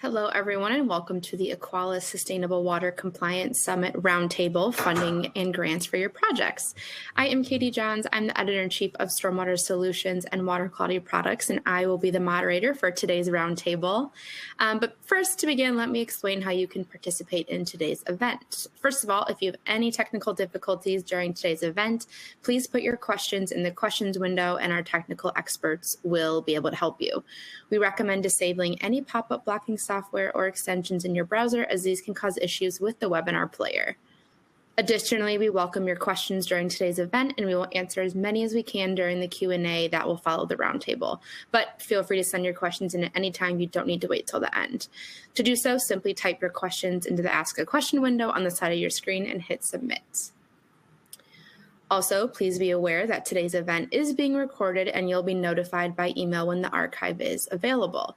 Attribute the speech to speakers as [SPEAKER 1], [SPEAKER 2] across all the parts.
[SPEAKER 1] Hello, everyone, and welcome to the AQUALIS Sustainable Water Compliance Summit Roundtable Funding and Grants for Your Projects. I am Katie Johns. I'm the Editor-in-Chief of Stormwater Solutions and Water Quality Products, and I will be the moderator for today's roundtable. But first, to begin, let me explain how you can participate in today's event. First of all, if you have any technical difficulties during today's event, please put your questions in the questions window, and our technical experts will be able to help you. We recommend disabling any pop-up blocking software or extensions in your browser, as these can cause issues with the webinar player. Additionally, we welcome your questions during today's event, and we will answer as many as we can during the Q&A that will follow the roundtable. But feel free to send your questions in at any time. You don't need to wait till the end. To do so, simply type your questions into the Ask a Question window on the side of your screen and hit Submit. Also, please be aware that today's event is being recorded, and you'll be notified by email when the archive is available.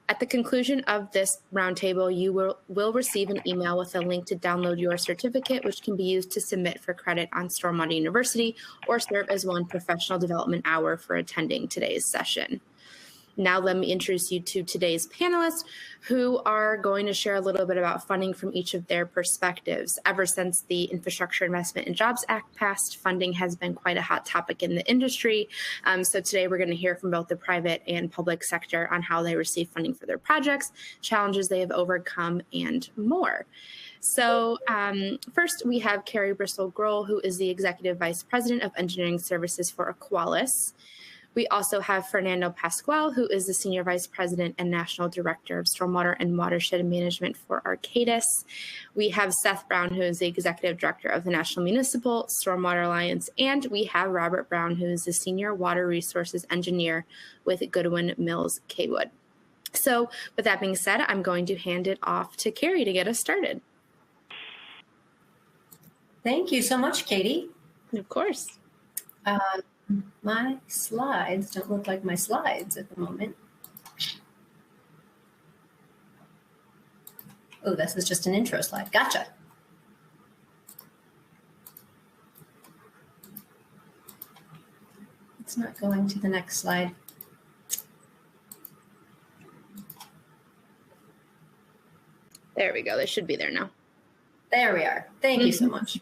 [SPEAKER 1] At the conclusion of this roundtable, you will receive an email with a link to download your certificate, which can be used to submit for credit on Stormwater University or serve as one professional development hour for attending today's session. Now let me introduce you to today's panelists, who are going to share a little bit about funding from each of their perspectives. Ever since the Infrastructure Investment and Jobs Act passed, funding has been quite a hot topic in the industry. So today we're going to hear from both the private and public sector on how they receive funding for their projects, challenges they have overcome, and more. So first, we have Carrie Grau, who is the Executive Vice President of Engineering Services for AQUALIS. We also have Fernando, who is the Senior Vice President and National Director of Stormwater and Watershed Management for AQUALIS. We have Seth Brown, who is the Executive Director of the National Municipal Stormwater Alliance. And we have Robert Brown, who is the Senior Water Resources Engineer with Goodwin Mills Kaywood. So with that being said, I'm going to hand it off to Carrie to get us started.
[SPEAKER 2] Thank you so much, Katie.
[SPEAKER 1] Of course.
[SPEAKER 2] My slides don't look like my slides at the moment. Oh, this is just an intro slide. Gotcha. It's not going to the next slide.
[SPEAKER 1] There we go. They should be there now.
[SPEAKER 2] There we are. Thank you so much.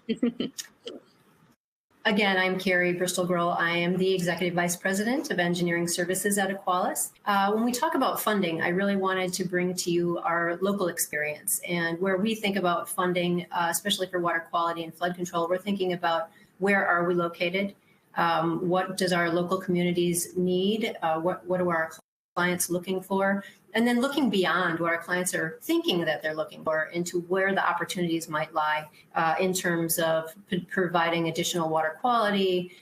[SPEAKER 2] Again, I'm Carrie Grau. I am the Executive Vice President of Engineering Services at AQUALIS. When we talk about funding, I really wanted to bring to you our local experience and where we think about funding, especially for water quality and flood control. We're thinking about where are we located? What does our local communities need? What are our clients looking for? And then looking beyond what our clients are thinking that they're looking for into where the opportunities might lie in terms of providing additional water quality,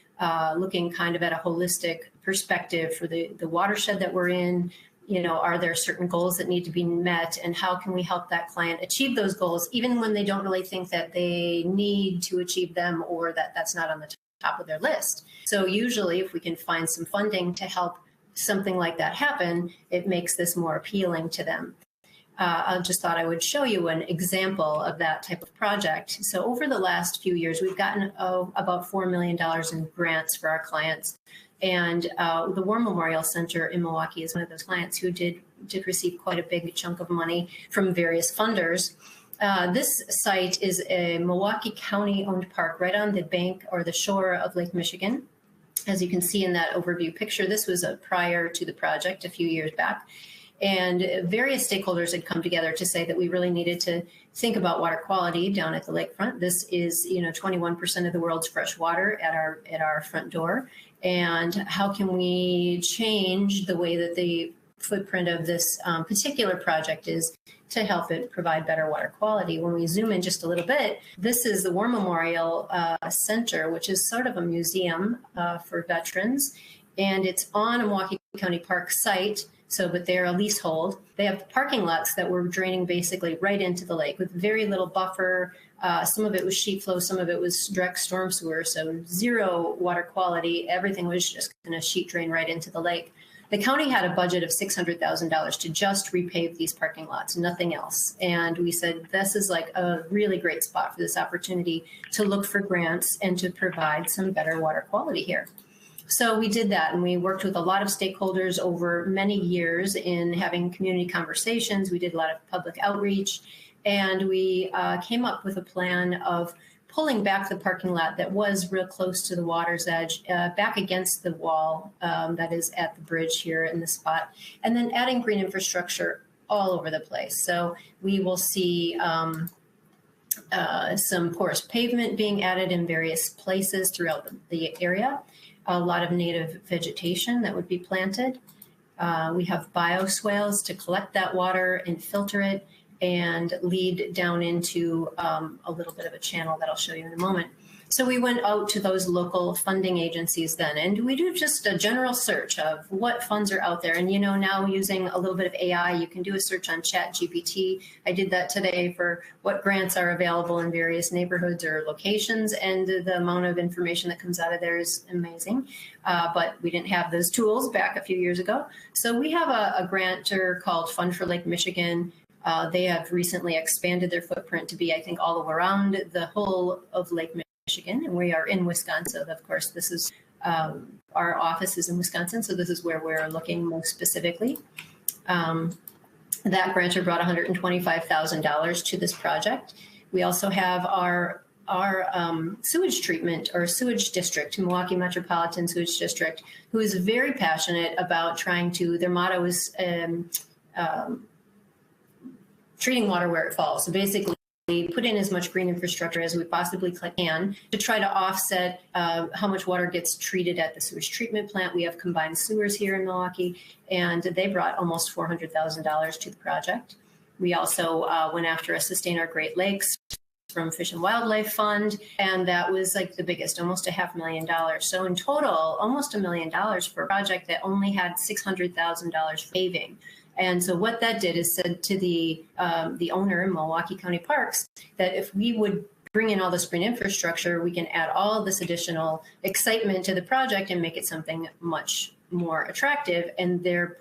[SPEAKER 2] looking kind of at a holistic perspective for the watershed that we're in. You know, are there certain goals that need to be met, and how can we help that client achieve those goals, even when they don't really think that they need to achieve them or that that's not on the top of their list. So usually if we can find some funding to help something like that happen, it makes this more appealing to them. I just thought I would show you an example of that type of project. So over the last few years, we've gotten about $4 million in grants for our clients. And the War Memorial Center in Milwaukee is one of those clients who did receive quite a big chunk of money from various funders. This site is a Milwaukee County-owned park right on the bank or the shore of Lake Michigan. As you can see in that overview picture, this was prior to the project a few years back. And various stakeholders had come together to say that we really needed to think about water quality down at the lakefront. This is, 21% of the world's fresh water at our front door. And how can we change the way that the footprint of this particular project is to help it provide better water quality? When we zoom in just a little bit, this is the War Memorial Center, which is sort of a museum for veterans. And it's on a Milwaukee County Park site. But they're a leasehold. They have parking lots that were draining basically right into the lake with very little buffer. Some of it was sheet flow, some of it was direct storm sewer, so zero water quality. Everything was just going to sheet drain right into the lake. The county had a budget of $600,000 to just repave these parking lots, nothing else. And we said, this is like a really great spot for this opportunity to look for grants and to provide some better water quality here. So we did that, and we worked with a lot of stakeholders over many years in having community conversations. We did a lot of public outreach, and we came up with a plan of pulling back the parking lot that was real close to the water's edge, back against the wall that is at the bridge here in the spot, and then adding green infrastructure all over the place. So we will see some porous pavement being added in various places throughout the area, a lot of native vegetation that would be planted. We have bioswales to collect that water and filter it and lead down into a little bit of a channel that I'll show you in a moment. So we went out to those local funding agencies then, and we do just a general search of what funds are out there. And you know, now using a little bit of AI, you can do a search on ChatGPT. I did that today for what grants are available in various neighborhoods or locations, and the amount of information that comes out of there is amazing. But we didn't have those tools back a few years ago. So we have a grantor called Fund for Lake Michigan. They have recently expanded their footprint to be, I think, all around the whole of Lake Michigan, and we are in Wisconsin. So of course, this is our office is in Wisconsin, so this is where we're looking most specifically. That grantor brought $125,000 to this project. We also have our sewage treatment or sewage district, Milwaukee Metropolitan Sewage District, who is very passionate about trying to. Their motto is treating water where it falls. So basically, we put in as much green infrastructure as we possibly can to try to offset how much water gets treated at the sewage treatment plant. We have combined sewers here in Milwaukee, and they brought almost $400,000 to the project. We also went after a Sustain Our Great Lakes from Fish and Wildlife Fund, and that was like the biggest, almost $500,000. So in total, almost $1 million for a project that only had $600,000 for paving. And so what that did is said to the owner, Milwaukee County Parks, that if we would bring in all this green infrastructure, we can add all this additional excitement to the project and make it something much more attractive. And their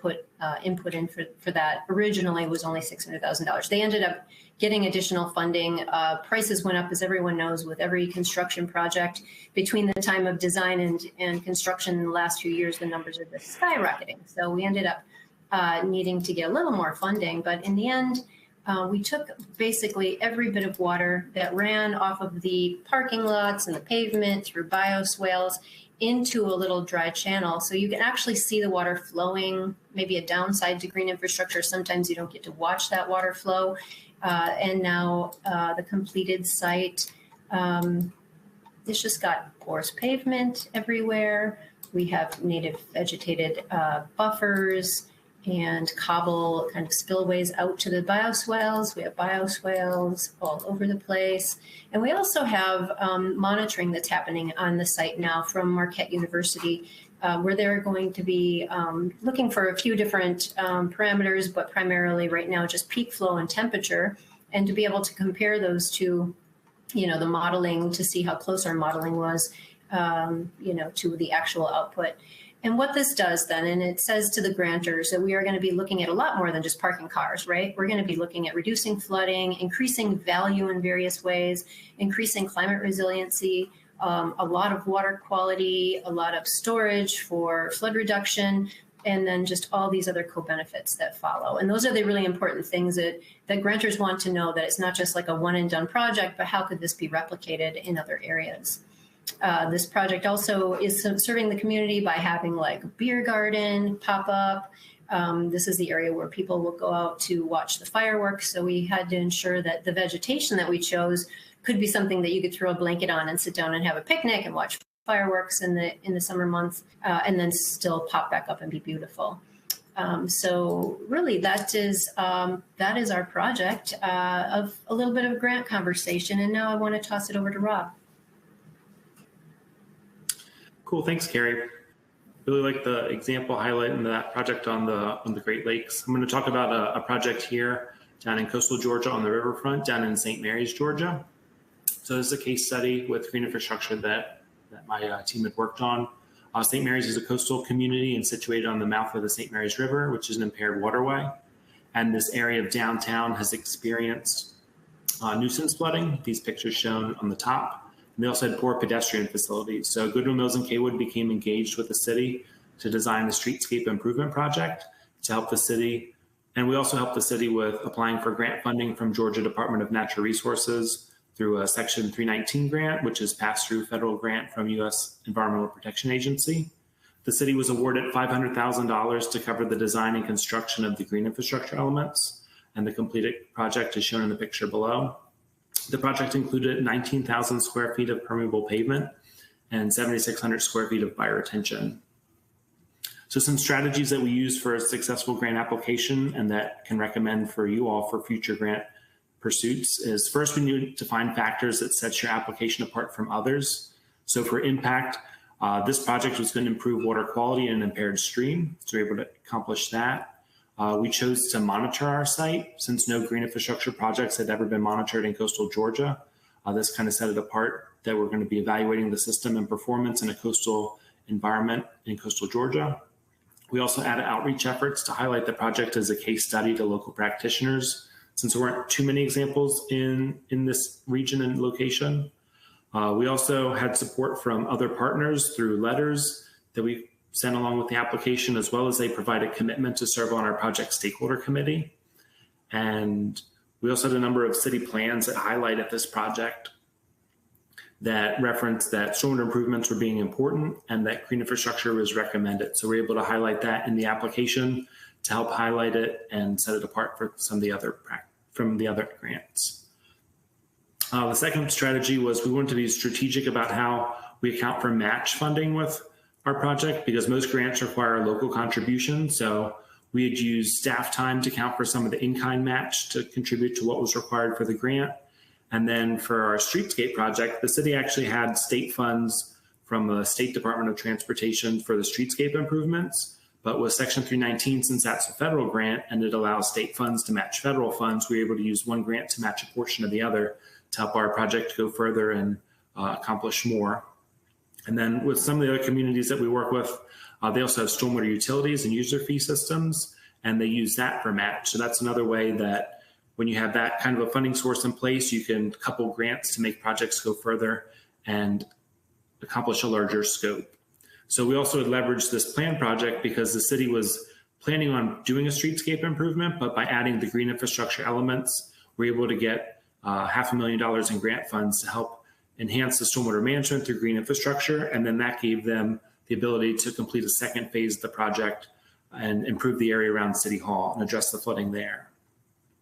[SPEAKER 2] input in for that originally was only $600,000. They ended up getting additional funding. Prices went up, as everyone knows, with every construction project. Between the time of design and construction in the last few years, the numbers are just skyrocketing. So we ended up needing to get a little more funding, but in the end, we took basically every bit of water that ran off of the parking lots and the pavement through bioswales into a little dry channel. So you can actually see the water flowing. Maybe a downside to green infrastructure, sometimes you don't get to watch that water flow. And now the completed site, it's just got porous pavement everywhere. We have native vegetated buffers and cobble kind of spillways out to the bioswales. We have bioswales all over the place. And we also have monitoring that's happening on the site now from Marquette University, where they're going to be looking for a few different parameters, but primarily right now just peak flow and temperature, and to be able to compare those to, you know, the modeling to see how close our modeling was, you know, to the actual output. And what this does then, and it says to the grantors that we are going to be looking at a lot more than just parking cars, right? We're going to be looking at reducing flooding, increasing value in various ways, increasing climate resiliency, a lot of water quality, a lot of storage for flood reduction, and then just all these other co-benefits that follow. And those are the really important things that grantors want to know, that it's not just like a one and done project, but how could this be replicated in other areas? This project also is serving the community by having like a beer garden pop up. This is the area where people will go out to watch the fireworks. So we had to ensure that the vegetation that we chose could be something that you could throw a blanket on and sit down and have a picnic and watch fireworks in the summer months, and then still pop back up and be beautiful. So really that is our project of a little bit of grant conversation. And now I want to toss it over to Rob.
[SPEAKER 3] Cool, thanks, Carrie. Really like the example highlighting that project on the Great Lakes. I'm going to talk about a project here down in coastal Georgia on the riverfront, down in St. Mary's, Georgia. So this is a case study with green infrastructure that my team had worked on. St. Mary's is a coastal community and situated on the mouth of the St. Mary's River, which is an impaired waterway. And this area of downtown has experienced nuisance flooding. These pictures shown on the top. And they also had poor pedestrian facilities. So Goodwin Mills and Kaywood became engaged with the city to design the streetscape improvement project to help the city. And we also helped the city with applying for grant funding from Georgia Department of Natural Resources through a Section 319 grant, which is pass-through federal grant from U.S. Environmental Protection Agency. The city was awarded $500,000 to cover the design and construction of the green infrastructure elements, and the completed project is shown in the picture below. The project included 19,000 square feet of permeable pavement and 7,600 square feet of fire retention. So some strategies that we use for a successful grant application and that can recommend for you all for future grant pursuits is, first, we need to find factors that set your application apart from others. So for impact, this project was going to improve water quality in an impaired stream, so we're able to accomplish that. We chose to monitor our site since no green infrastructure projects had ever been monitored in coastal Georgia. This kind of set it apart that we're going to be evaluating the system and performance in a coastal environment in coastal Georgia. We also added outreach efforts to highlight the project as a case study to local practitioners, since there weren't too many examples in this region and location. We also had support from other partners through letters that we sent along with the application, as well as they provided commitment to serve on our project stakeholder committee. And we also had a number of city plans that highlighted this project that referenced that stormwater improvements were being important and that green infrastructure was recommended. So we're able to highlight that in the application to help highlight it and set it apart for some of the other grants. The second strategy was we wanted to be strategic about how we account for match funding with our project, because most grants require local contribution. So we had used staff time to account for some of the in-kind match to contribute to what was required for the grant. And then for our streetscape project, the city actually had state funds from the State Department of Transportation for the streetscape improvements. But with Section 319, since that's a federal grant and it allows state funds to match federal funds, we were able to use one grant to match a portion of the other to help our project go further and accomplish more. And then with some of the other communities that we work with, they also have stormwater utilities and user fee systems, and they use that for match. So that's another way that when you have that kind of a funding source in place, you can couple grants to make projects go further and accomplish a larger scope. So we also had leveraged this plan project because the city was planning on doing a streetscape improvement, but by adding the green infrastructure elements, we're able to get $500,000 in grant funds to help enhance the stormwater management through green infrastructure. And then that gave them the ability to complete a second phase of the project and improve the area around City Hall and address the flooding there.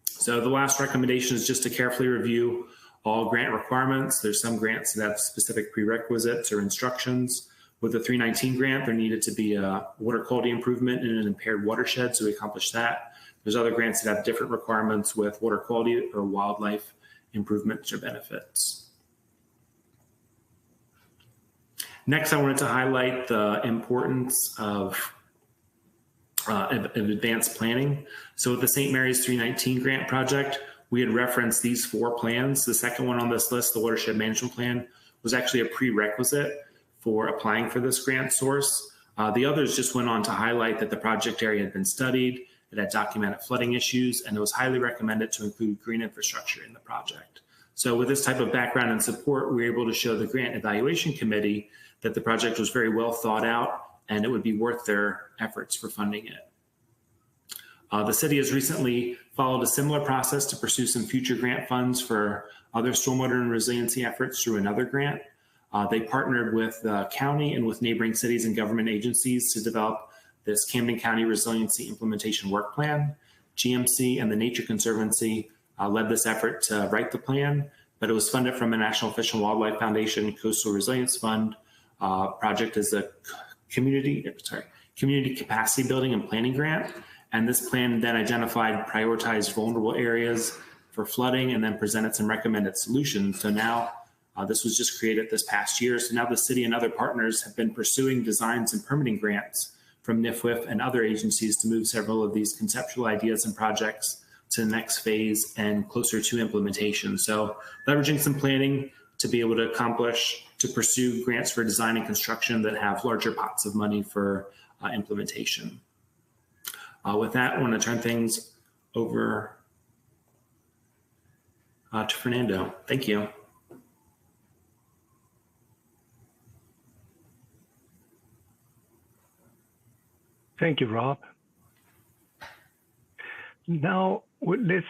[SPEAKER 3] So the last recommendation is just to carefully review all grant requirements. There's some grants that have specific prerequisites or instructions. With the 319 grant, there needed to be a water quality improvement in an impaired watershed, so we accomplished that. There's other grants that have different requirements with water quality or wildlife improvements or benefits. Next, I wanted to highlight the importance of advanced planning. So with the St. Mary's 319 grant project, we had referenced these 4 plans. The second one on this list, the watershed management plan, was actually a prerequisite for applying for this grant source. The others just went on to highlight that the project area had been studied, it had documented flooding issues, and it was highly recommended to include green infrastructure in the project. So with this type of background and support, we were able to show the grant evaluation committee that the project was very well thought out and it would be worth their efforts for funding it. The city has recently followed a similar process to pursue some future grant funds for other stormwater and resiliency efforts through another grant. They partnered with the county and with neighboring cities and government agencies to develop this Camden County Resiliency Implementation Work Plan. GMC and the Nature Conservancy led this effort to write the plan, but it was funded from a National Fish and Wildlife Foundation Coastal Resilience Fund. Project is a community capacity building and planning grant. And this plan then identified prioritized vulnerable areas for flooding and then presented some recommended solutions. So now this was just created this past year. So now the city and other partners have been pursuing designs and permitting grants from NFWF and other agencies to move several of these conceptual ideas and projects to the next phase and closer to implementation. So leveraging some planning to be able to pursue grants for design and construction that have larger pots of money for implementation. With that, I want to turn things over to Fernando. Thank you.
[SPEAKER 4] Thank you, Rob. Now let's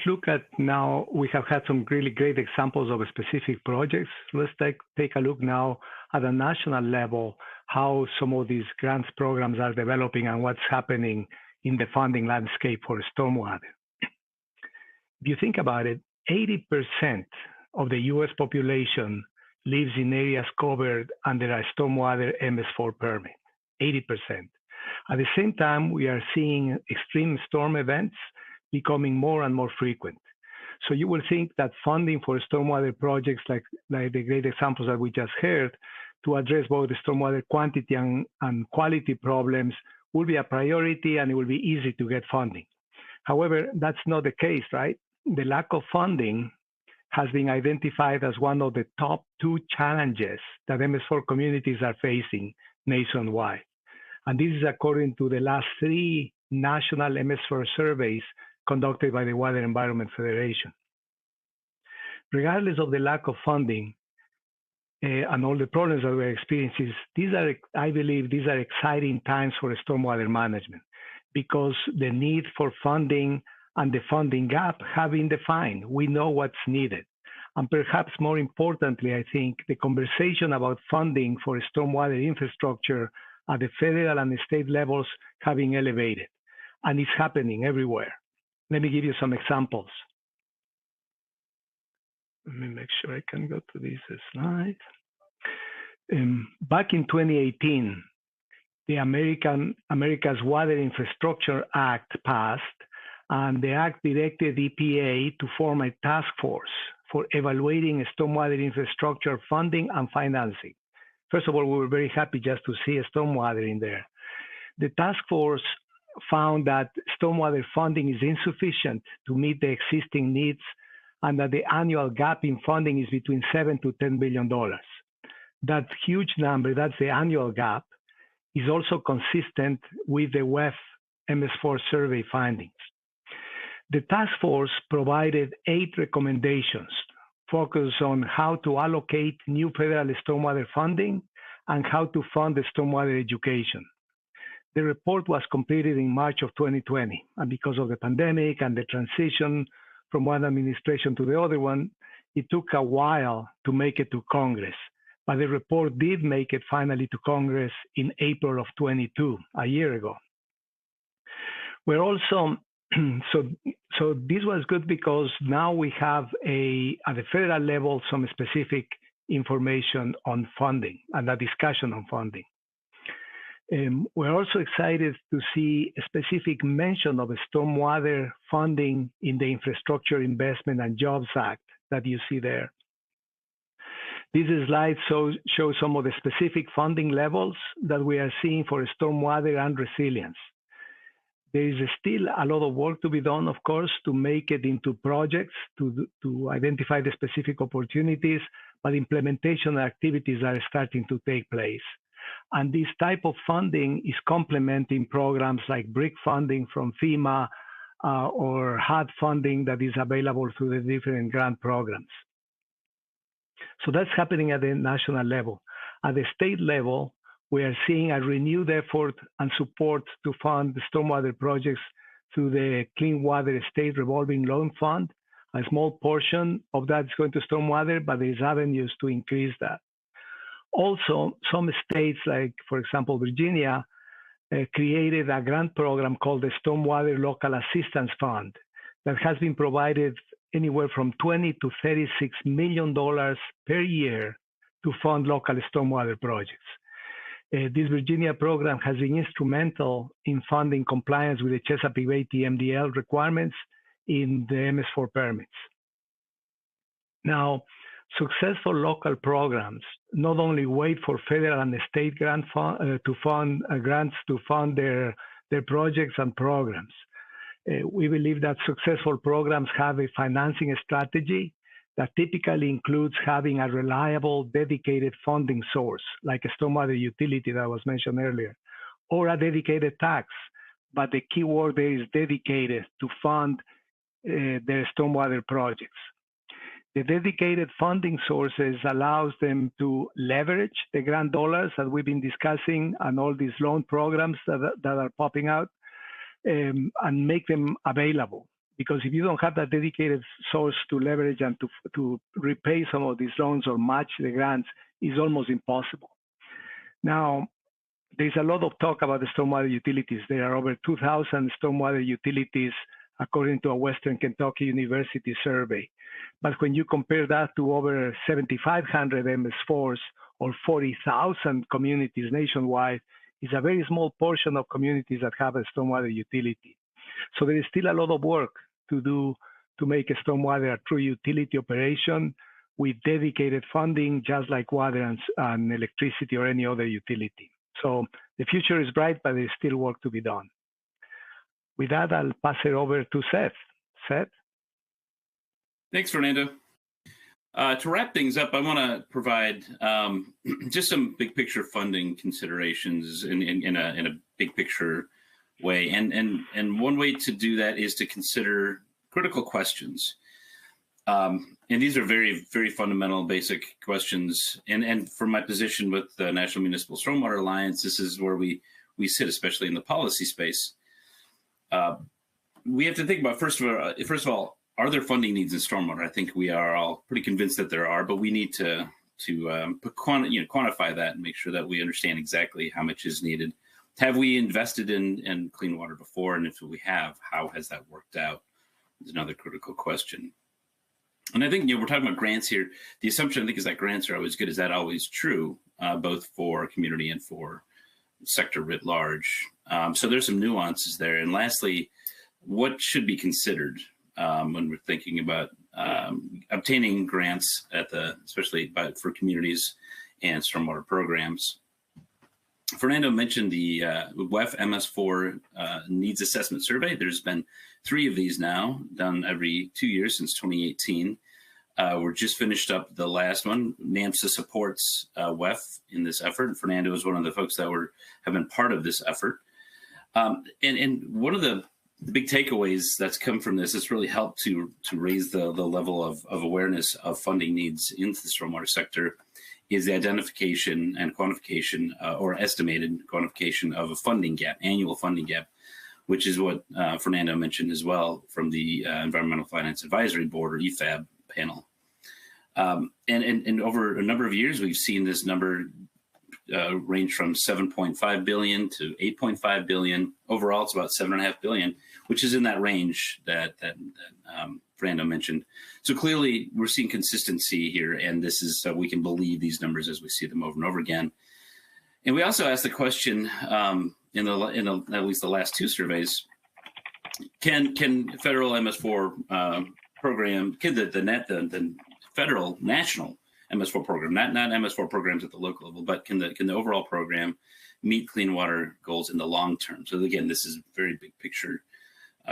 [SPEAKER 4] look at, now we have had some really great examples of specific projects. Let's take a look now at a national level, how some of these grants programs are developing and what's happening in the funding landscape for stormwater. If you think about it, 80% of the US population lives in areas covered under a stormwater MS4 permit, 80%. At the same time, we are seeing extreme storm events becoming more and more frequent. So you will think that funding for stormwater projects like the great examples that we just heard to address both the stormwater quantity and quality problems will be a priority and it will be easy to get funding. However, that's not the case, right? The lack of funding has been identified as one of the top 2 challenges that MS4 communities are facing nationwide. And this is according to the last 3 national MS4 surveys conducted by the Water Environment Federation. Regardless of the lack of funding and all the problems that we're experiencing, I believe these are exciting times for stormwater management because the need for funding and the funding gap have been defined. We know what's needed. And perhaps more importantly, I think the conversation about funding for stormwater infrastructure at the federal and the state levels have been elevated, and it's happening everywhere. Let me give you some examples. Let me make sure I can go to this slide. Back in 2018, the America's Water Infrastructure Act passed, and the act directed EPA to form a task force for evaluating stormwater infrastructure funding and financing. First of all, we were very happy just to see stormwater in there. The task force found that stormwater funding is insufficient to meet the existing needs and that the annual gap in funding is between $7 to $10 billion. That huge number, that's the annual gap, is also consistent with the WEF MS4 survey findings. The task force provided 8 recommendations focused on how to allocate new federal stormwater funding and how to fund the stormwater education. The report was completed in March of 2020, and because of the pandemic and the transition from one administration to the other one, it took a while to make it to Congress. But the report did make it finally to Congress in April of 22, a year ago. We're also, so this was good because now we have at the federal level, some specific information on funding and a discussion on funding. We're also excited to see a specific mention of stormwater funding in the Infrastructure Investment and Jobs Act that you see there. This slide shows some of the specific funding levels that we are seeing for stormwater and resilience. There is still a lot of work to be done, of course, to make it into projects, to identify the specific opportunities, but implementation activities are starting to take place. And this type of funding is complementing programs like BRIC funding from FEMA or HUD funding that is available through the different grant programs. So that's happening at the national level. At the state level, we are seeing a renewed effort and support to fund the stormwater projects through the Clean Water State Revolving Loan Fund. A small portion of that is going to stormwater, but there's avenues to increase that. Also, some states, like, for example, Virginia, created a grant program called the Stormwater Local Assistance Fund that has been provided anywhere from $20 to $36 million per year to fund local stormwater projects. This Virginia program has been instrumental in funding compliance with the Chesapeake Bay TMDL requirements in the MS4 permits. Now, successful local programs not only wait for federal and state grants to fund their projects and programs. We believe that successful programs have a financing strategy that typically includes having a reliable, dedicated funding source, like a stormwater utility that was mentioned earlier, or a dedicated tax. But the key word there is dedicated to fund their stormwater projects. The dedicated funding sources allows them to leverage the grant dollars that we've been discussing and all these loan programs that are popping out, and make them available. Because if you don't have that dedicated source to leverage and to repay some of these loans or match the grants, it's almost impossible. Now, there's a lot of talk about the stormwater utilities. There are over 2,000 stormwater utilities according to a Western Kentucky University survey. But when you compare that to over 7,500 MS4s or 40,000 communities nationwide, it's a very small portion of communities that have a stormwater utility. So there is still a lot of work to do to make a stormwater a true utility operation with dedicated funding, just like water and electricity or any other utility. So the future is bright, but there's still work to be done. With that, I'll pass it over to Seth. Seth?
[SPEAKER 5] Thanks, Fernando. To wrap things up, I want to provide just some big picture funding considerations in a big picture way. And one way to do that is to consider critical questions. And these are very, very fundamental, basic questions. And from my position with the National Municipal Stormwater Alliance, this is where we sit, especially in the policy space. We have to think about, first of all, are there funding needs in stormwater? I think we are all pretty convinced that there are, but we need to quantify that and make sure that we understand exactly how much is needed. Have we invested in clean water before? And if we have, how has that worked out? Is another critical question. And I think, we're talking about grants here. The assumption, I think, is that grants are always good. Is that always true, both for community and for sector writ large? So there's some nuances there. And lastly, what should be considered when we're thinking about obtaining grants especially for communities and stormwater programs? Fernando mentioned the WEF MS4 Needs Assessment Survey. There's been 3 of these now, done every 2 years since 2018. We're just finished up the last one. NAMSA supports WEF in this effort. Fernando is one of the folks that have been part of this effort. And one of the big takeaways that's come from this has really helped to raise the level of awareness of funding needs into the stormwater sector is the identification and quantification or estimated quantification of a funding gap, annual funding gap, which is what Fernando mentioned as well from the Environmental Finance Advisory Board, or EFAB panel. And over a number of years, we've seen this number range from 7.5 billion to 8.5 billion. Overall, it's about 7.5 billion, which is in that range that Fernando mentioned. So clearly, we're seeing consistency here, and this is so we can believe these numbers as we see them over and over again. And we also asked the question in at least the last 2 surveys: Can federal MS4 program, can the federal national MS4 program, not MS4 programs at the local level, but can the overall program meet clean water goals in the long term? So again, this is a very big picture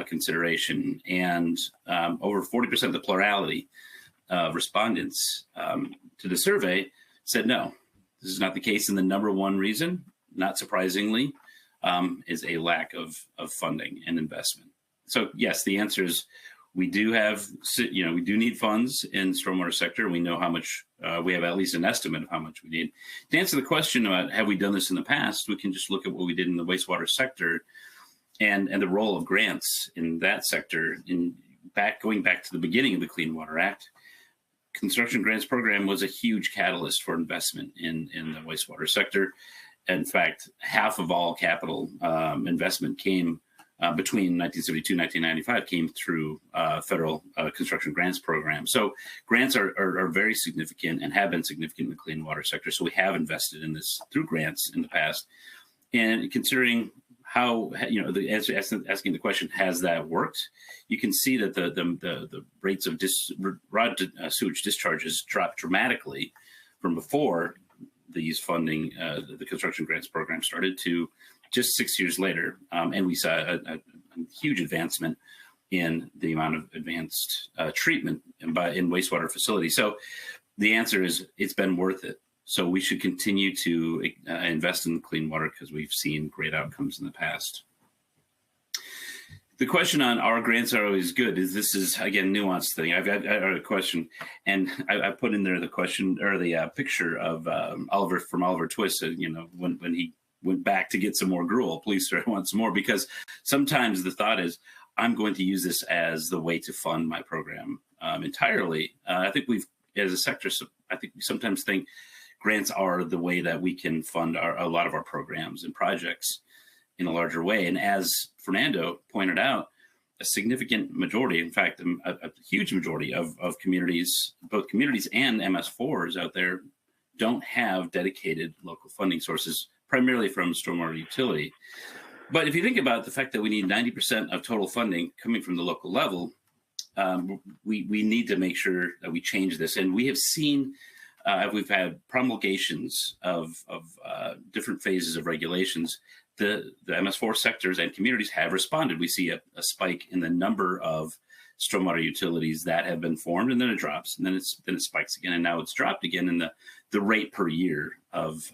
[SPEAKER 5] consideration. And over 40% of the plurality of respondents to the survey said no. This is not the case. And the number one reason, not surprisingly, is a lack of funding and investment. So yes, the answer is we do need funds in stormwater sector. We know how much, we have at least an estimate of how much we need. To answer the question about have we done this in the past, we can just look at what we did in the wastewater sector and the role of grants in that sector. Going back to the beginning of the Clean Water Act, construction grants program was a huge catalyst for investment in the wastewater sector. In fact, half of all capital investment came between 1972 and 1995 came through federal construction grants program. So grants are very significant and have been significant in the clean water sector. So we have invested in this through grants in the past. And considering how, asking the question, has that worked? You can see that the rates of sewage discharges dropped dramatically from before these funding, the construction grants program started to just 6 years later. And we saw a huge advancement in the amount of advanced treatment in wastewater facilities. So the answer is it's been worth it. So we should continue to invest in clean water because we've seen great outcomes in the past. The question on our grants are always good. This is again nuanced thing. I've got a question, and I put in there the question or the picture of Oliver Twist. When he went back to get some more gruel, please sir, I want some more, because sometimes the thought is I'm going to use this as the way to fund my program entirely. I think as a sector, I think we sometimes think grants are the way that we can fund a lot of our programs and projects in a larger way. And as Fernando pointed out, a significant majority, in fact, a huge majority of communities, both communities and MS4s out there, don't have dedicated local funding sources, primarily from stormwater utility. But if you think about the fact that we need 90% of total funding coming from the local level, we need to make sure that we change this. And we have seen, we've had promulgations of different phases of regulations. The MS4 sectors and communities have responded. We see a spike in the number of stormwater utilities that have been formed, and then it drops, and then it spikes again, and now it's dropped again in the rate per year of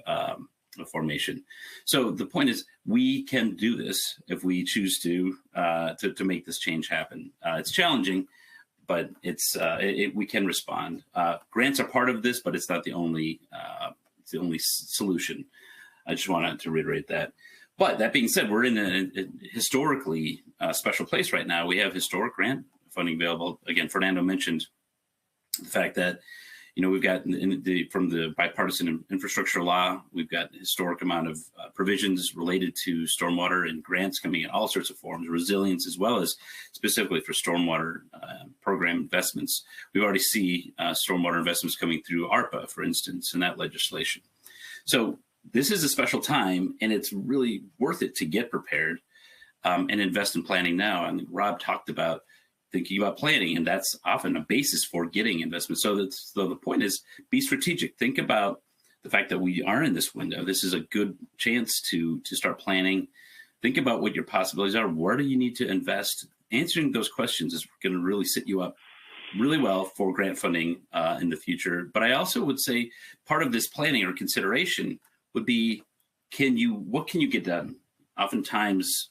[SPEAKER 5] formation. So the point is, we can do this if we choose to make this change happen. It's challenging, but we can respond. Grants are part of this, but it's not the only solution. I just wanted to reiterate that. But that being said, we're in a historically special place right now. We have historic grant funding available. Again, Fernando mentioned the fact that we've got from the bipartisan infrastructure law, we've got a historic amount of provisions related to stormwater and grants coming in all sorts of forms, resilience, as well as specifically for stormwater program investments. We already see stormwater investments coming through ARPA, for instance, in that legislation. So this is a special time, and it's really worth it to get prepared and invest in planning now. And Rob talked about thinking about planning, and that's often a basis for getting investment. So the point is, be strategic. Think about the fact that we are in this window. This is a good chance to start planning. Think about what your possibilities are. Where do you need to invest? Answering those questions is going to really set you up really well for grant funding in the future. But I also would say part of this planning or consideration would be, what can you get done? Oftentimes,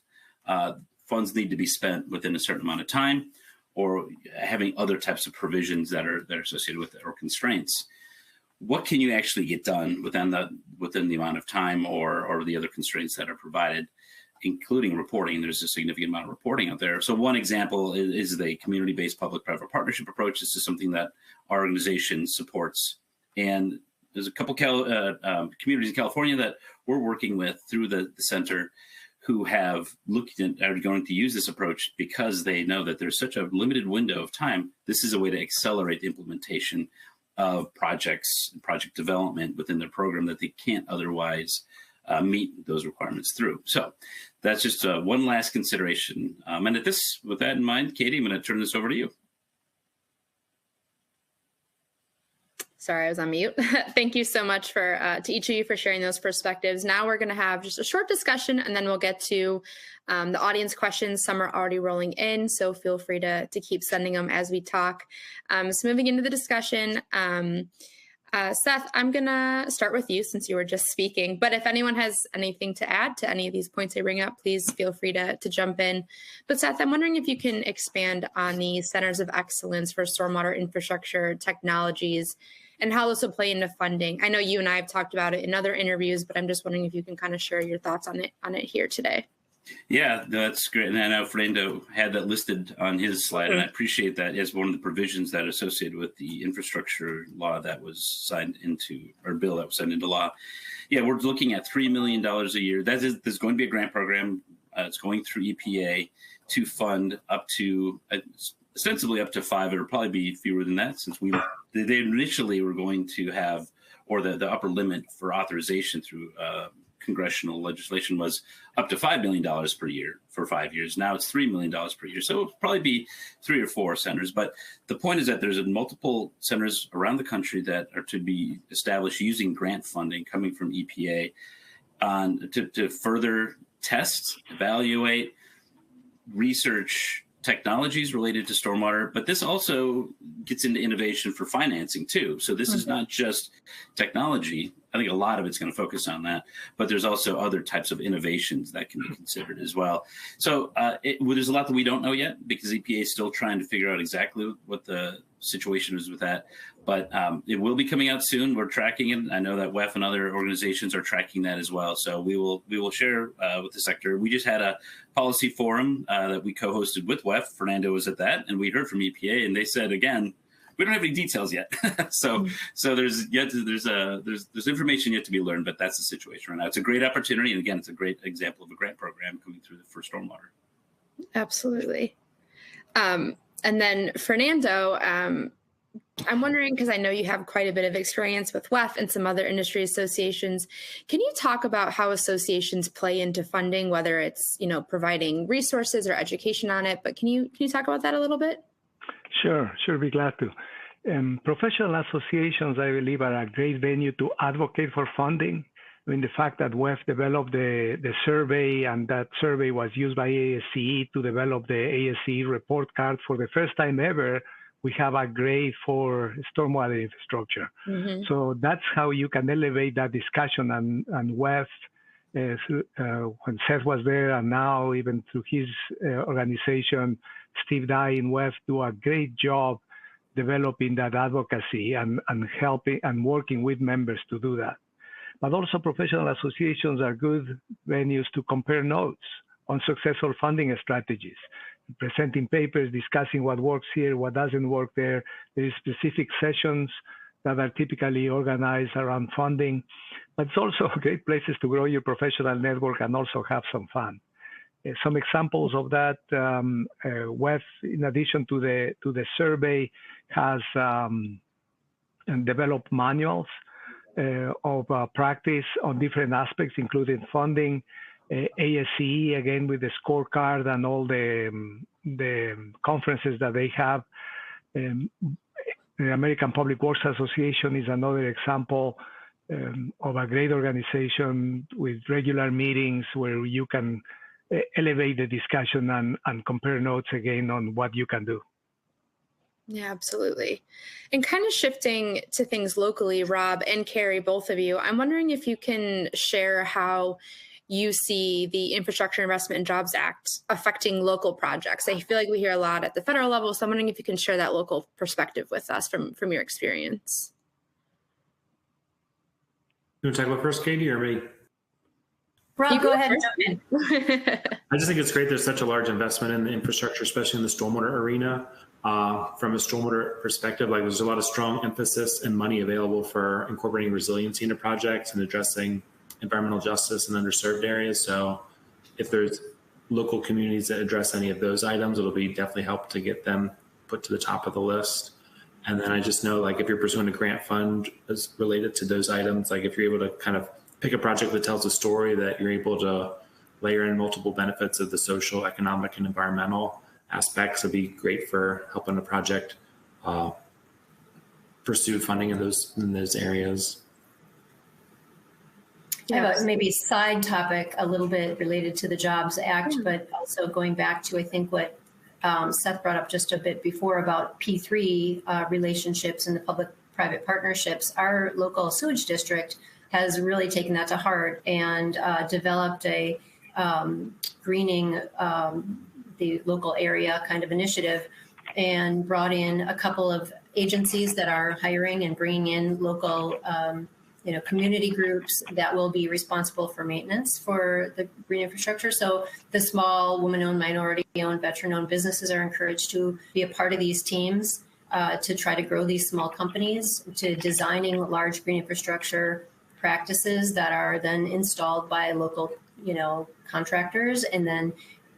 [SPEAKER 5] funds need to be spent within a certain amount of time, or having other types of provisions that are associated with it, or constraints. What can you actually get done within the amount of time or the other constraints that are provided, including reporting? There's a significant amount of reporting out there. So one example is the community-based public-private partnership approach. This is something that our organization supports. And there's a couple communities in California that we're working with through the center who are going to use this approach because they know that there's such a limited window of time. This is a way to accelerate the implementation of projects and project development within their program that they can't otherwise meet those requirements through. So that's just one last consideration. And with that in mind, Katie, I'm going to turn this over to you.
[SPEAKER 1] Sorry, I was on mute. Thank you so much to each of you for sharing those perspectives. Now we're going to have just a short discussion, and then we'll get to the audience questions. Some are already rolling in, so feel free to keep sending them as we talk. So moving into the discussion, Seth, I'm going to start with you since you were just speaking. But if anyone has anything to add to any of these points I bring up, please feel free to jump in. But Seth, I'm wondering if you can expand on the Centers of Excellence for Stormwater Infrastructure Technologies and how this will play into funding. I know you and I have talked about it in other interviews, but I'm just wondering if you can kind of share your thoughts on it here today.
[SPEAKER 5] Yeah, that's great. And I know Fernando had that listed on his slide, and I appreciate that as one of the provisions that are associated with the infrastructure law that was signed into, or bill that was signed into law. Yeah, we're looking at $3 million a year. There's going to be a grant program. It's going through EPA to fund up to ostensibly up to 5. It'll probably be fewer than that, since they initially were going to have, or the upper limit for authorization through congressional legislation was up to $5 million per year for 5 years. Now it's $3 million per year. So it'll probably be 3 or 4 centers. But the point is that there's multiple centers around the country that are to be established using grant funding coming from EPA to further test, evaluate, research technologies related to stormwater, but this also gets into innovation for financing too. So this is not just technology. I think a lot of it's going to focus on that, but there's also other types of innovations that can be considered as well. So there's a lot that we don't know yet because EPA is still trying to figure out exactly what the situation is with that. But it will be coming out soon. We're tracking it. I know that WEF and other organizations are tracking that as well. So we will share with the sector. We just had a policy forum that we co-hosted with WEF. Fernando was at that, and we heard from EPA, and they said again, we don't have any details yet. so there's information yet to be learned, but that's the situation right now. It's a great opportunity, and again, it's a great example of a grant program coming through for stormwater.
[SPEAKER 1] Absolutely. And then Fernando, I'm wondering, because I know you have quite a bit of experience with WEF and some other industry associations, can you talk about how associations play into funding, whether it's, providing resources or education on it, but can you talk about that a little bit?
[SPEAKER 4] Sure, be glad to. Professional associations, I believe, are a great venue to advocate for funding. I mean, the fact that WEF developed the survey, and that survey was used by ASCE to develop the ASCE report card for the first time ever, we have a grade for stormwater infrastructure. So that's how you can elevate that discussion. And WEF, when Seth was there, and now even through his organization, Steve Dye in WEF do a great job developing that advocacy and helping and working with members to do that. But also professional associations are good venues to compare notes on successful funding strategies, presenting papers, discussing what works here, what doesn't work there. There is specific sessions that are typically organized around funding, but it's also great places to grow your professional network and also have some fun. Some examples of that, WEF, in addition to the survey, has developed manuals of practice on different aspects, including funding. ASCE, again, with the scorecard and all the conferences that they have. The American Public Works Association is another example of a great organization with regular meetings where you can elevate the discussion and compare notes again on what you can do.
[SPEAKER 1] Yeah, absolutely. And kind of shifting to things locally, Rob and Carrie, both of you, I'm wondering if you can share how you see the Infrastructure Investment and Jobs Act affecting local projects. I feel like we hear a lot at the federal level, so I'm wondering if you can share that local perspective with us from your experience.
[SPEAKER 3] You want to talk about first, Katie, or me?
[SPEAKER 2] Rob, go ahead and jump in.
[SPEAKER 3] I just think it's great there's such a large investment in the infrastructure, especially in the stormwater arena. From a stormwater perspective, like there's a lot of strong emphasis and money available for incorporating resiliency into projects and addressing environmental justice in underserved areas. So if there's local communities that address any of those items, it'll be definitely help to get them put to the top of the list. And then I just know, like, if you're pursuing a grant fund as related to those items, like if you're able to kind of pick a project that tells a story, that you're able to layer in multiple benefits of the social, economic, and environmental aspects, would be great for helping a project pursue funding in those areas.
[SPEAKER 2] I have a maybe side topic a little bit related to the Jobs Act, but also going back to, I think, what Seth brought up just a bit before about P3 relationships and the public-private partnerships. Our local sewage district has really taken that to heart and developed a greening the local area kind of initiative, and brought in a couple of agencies that are hiring and bringing in local community groups that will be responsible for maintenance for the green infrastructure. So the small woman-owned, minority-owned, veteran-owned businesses are encouraged to be a part of these teams to try to grow these small companies, to designing large green infrastructure practices that are then installed by local, contractors, and then